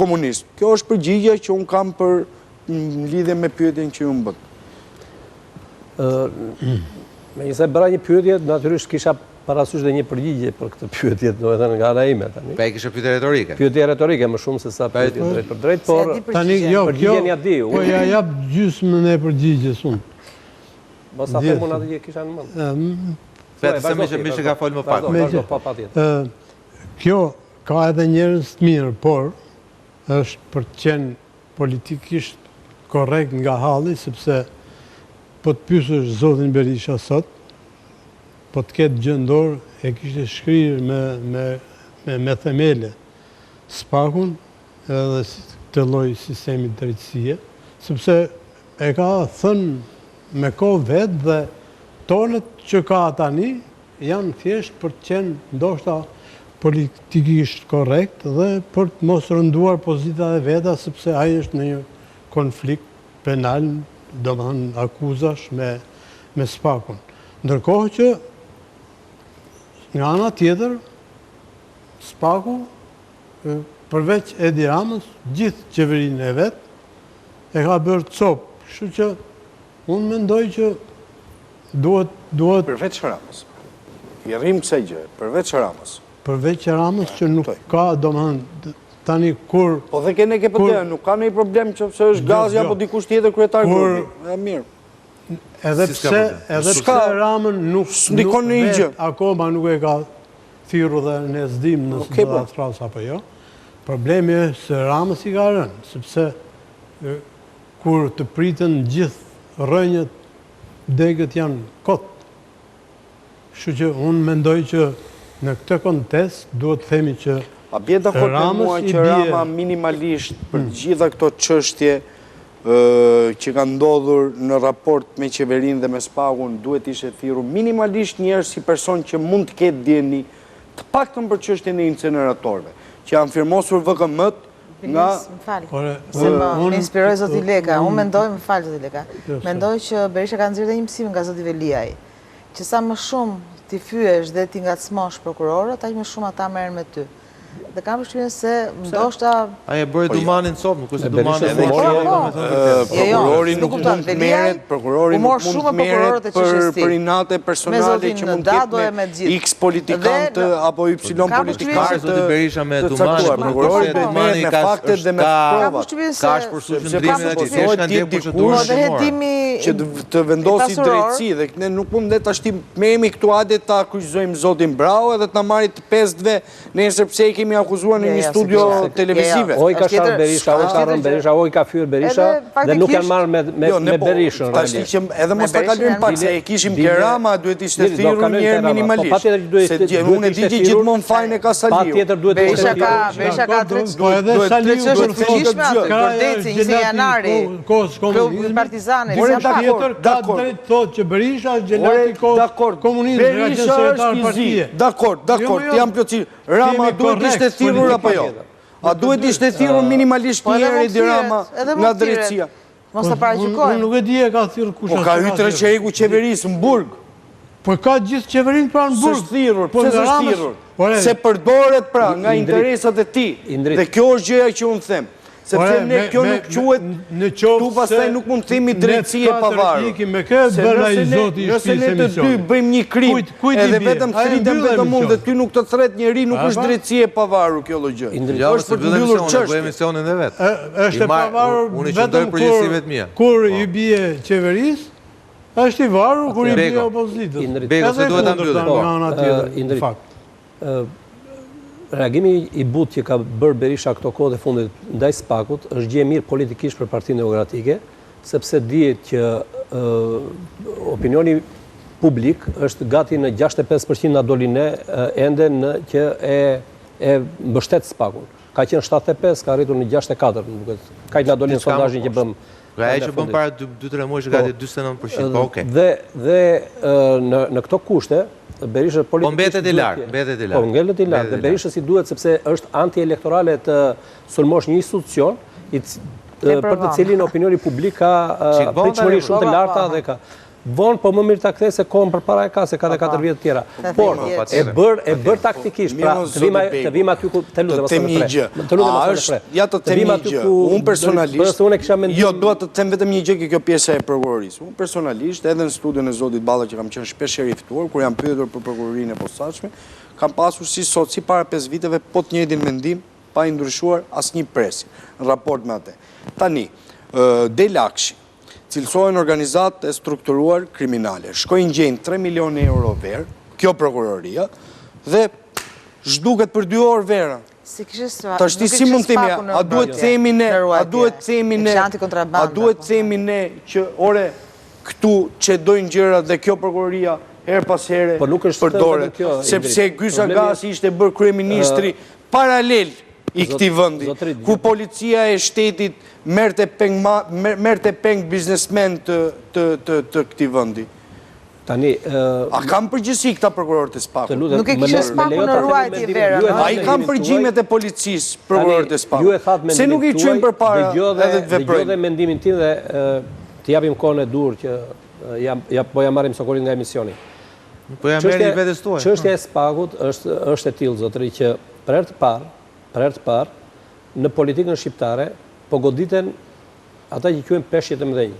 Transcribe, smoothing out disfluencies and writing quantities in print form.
komunist. Kjo është përgjigja që unë kam për lidhje me pyetjen që ju më bët. Me njëse bëra një pyetje, natyrisht kisha parasysh dhe një përgjigje për këtë pyetje, domethënë nga ana ime tani. Pa e kisha pyetje retorike. Pyetje retorike më shumë se sa pyetje drejt për drejt, por tani jo, përgjigjen ja di. Po ja jap gjysmën e përgjigjes unë. Mos sa them unë atë që kisha në mend. Vetë se më ka folë më pak. Vazhdo, pa tjetër. Kjo ka edhe njerëz të mirë, por është për të qenë politikisht korrekt nga halli, sepse po të pyesësh zotin Berisha sot, po të ketë gjëndor e kishte shkrirë me themele SPAK-un edhe të lloj sistemi drejtësie, sepse e ka thënë me kohë vetë dhe tonët që ka tani janë thjesht për të qenë ndoshta politikisht korrekt dhe për të mos rënduar pozitat e veta, sepse ai është në një konflikt penal, domethënë akuzash me SPAK-un. Ndërkohë që nga ana tjetër SPAK-u përveç Edi Ramës, gjithë qeverinë e vet e ka bërë copë. Kështu që unë mendoj që duhet përveç Ramës. I rrim kësaj gjë, përveç Ramës. Përveç Ramës që nuk ka, domethënë tani kur... Po dhe kene ke pëtë, nuk ka nëjë problem që pëse është Gazi apo dikush tjetër kryetar grupi. E mirë. Edhe pse Ramën nuk akoma nuk e ka thirrur dhe ne s'dim nëse do ta thras apo jo. Problemi është se Ramës i ka rënë, sepse kur të pritën gjithë rrënjët, degët janë kot. Kështu që unë mendoj që në këtë kontest duhet të themi që a bje dakord me mua që Rama minimalisht për gjitha këto çështje që kanë ndodhur në raport me qeverinë dhe me SPAK-un duhet ishte thirrur minimalisht njerëz si person që mund të ketë dieni të paktën për çështjen e incineratorëve, që janë firmosur VKM-t nga... Se më inspiroj zoti Leka, unë mendoj, më falë zoti Leka, mendoj që Berisha ka nxjerrë dhe një mësim nga zoti Veliaj, që sa më shumë ti fyesh dhe ti ngacmosh prokurorët, aq më shumë ata merren me ty. Dhe kam përshtypjen se ndoshta ai e bëri Dumanin sot, nuk është Dumani edhe prokurori nuk mund të merret, prokurori nuk mund të merret për inate personale që mund të ketë X politikant apo Y politikant. Zoti Berisha me Dumanin, prokurori Dumani me faktet dhe me provat. Ka shpërsuar ndrimin e tij, thjesht kanë ndjer procedurën që të vendosi drejtësi dhe ne nuk mund ne tash me jemi këtu hajde ta akuzojmë zotin Brau edhe ta marrit të pesëve nesër pse kemi akuzuar në një studio televizive. Oj ka sharë Berisha, oj ka rënë Berisha, oj ka fyrë Berisha, dhe nuk janë marrë me Berishën. Edhe mos ta kalojmë pak, se e kishim Kerama, duhet ishte thirrur njerë minimalisht. Se unë e di që gjithmonë fajin e ka Saliu. Berisha ka drejtësishme për deci 20 janari, klub partizane. Berisha tjetër ka drejt thot që Berisha është gjelati kohë komunizmë, nga qenë sekretar partije. Dakord, jam plotësisht. Rama duhet ishte thirrur apo jo? A duhet ishte thirrur minimalisht njëri Edi Rama nga drejtësia? Mos ta paraqykojmë. Unë nuk e di e ka thirrur kush. Po ka hyrë qeriku qeverisë në Burg. Po ka gjithë qeverinë pra në Burg. S'është thirrur, pse s'është thirrur? Se përdoret pra nga interesat e tij. Dhe kjo është gjëja që unë them. Sepse ne kjo nuk quhet, tu pastaj nuk mund të themi drejtësi e pavarur. Nëse ne të dy bëjmë një krim, edhe vetëm thritem vetëm unë dhe ty nuk të thret njeri, nuk është drejtësi e pavarur kjo gjë. Është për të mbyllur çështjen. Bëjmë misionin e vet. Është e pavarur vetëm kur i bie qeverisë, është i varur kur i bie opozitës. Bego, se duhet ta mbyllim. Reagimi i butë që ka bërë Berisha këto kohë dhe fundit ndaj SPAK-ut është gjë mirë politikisht për Partinë Demokratike, sepse dihet që opinioni publik është gati në 65% na doli ne ende që e mbështet SPAK-un. Ka qenë 75, ka arritur në 64, më duket. Kaq na dolin sondazhin që bëm. Ai që bëm para 2-3 muajsh gati 49%, po okay. Dhe në këto kushte Berisha po mbetet i lartë, Po ngelet i lartë, dhe Berisha si duhet sepse është anti-elektorale të sulmosh një institucion për të cilin opinioni publik ka pritshmëri shumë të larta dhe ka vonë, po më mirë ta kthej se kohën përpara e ka, se ka dhe 4 vjet tjera. Por e bër taktikisht, pra të vim aty ku të lutem unë personalisht, jo, dua të them vetëm një gjë që kjo pjesa e prokurorisë. Unë personalisht, edhe në studion e zotit Balla që kam qenë shpesh i ftuar, kur jam pyetur për prokurorinë e posaçme, kam pasur si sot, si para 5 viteve, po të njëjtin mendim, pa i ndryshuar asnjë presje në raport me atë. Tani, Delakshi, cilësohen organizatë e strukturuar kriminale. Shkojnë gjejnë 3 milion euro verë, kjo prokuroria, dhe zhduket për 2 orë vera. Të është si mund të themi, a duhet themi ne që, ore, këtu që dojnë gjëra dhe kjo prokuroria her pas here përdore, sepse Ky Sagasi ishte bërë kryeministri paralel i këtij vendi, ku policia e shtetit merrte peng biznesmen të këtij vendi. Tani, a kam përgjithësi këta prokurorët e Spakut? Nuk e kishe Spakun në ruajtje verën. A i kam përgjimet e policisë prokurorët e Spakut? Se nuk i qujnë përpara edhe të veprojnë. Dëgjoj dhe mendimin tim dhe të japim kohën e dur që po ja marrim sokollin nga emisioni. Po ja merri vetes tuaj. Çështja e Spakut është e tillë, zotëri, që për herë të parë në politikën shqiptare po goditen ata që quhen peshqet e mëdhenj.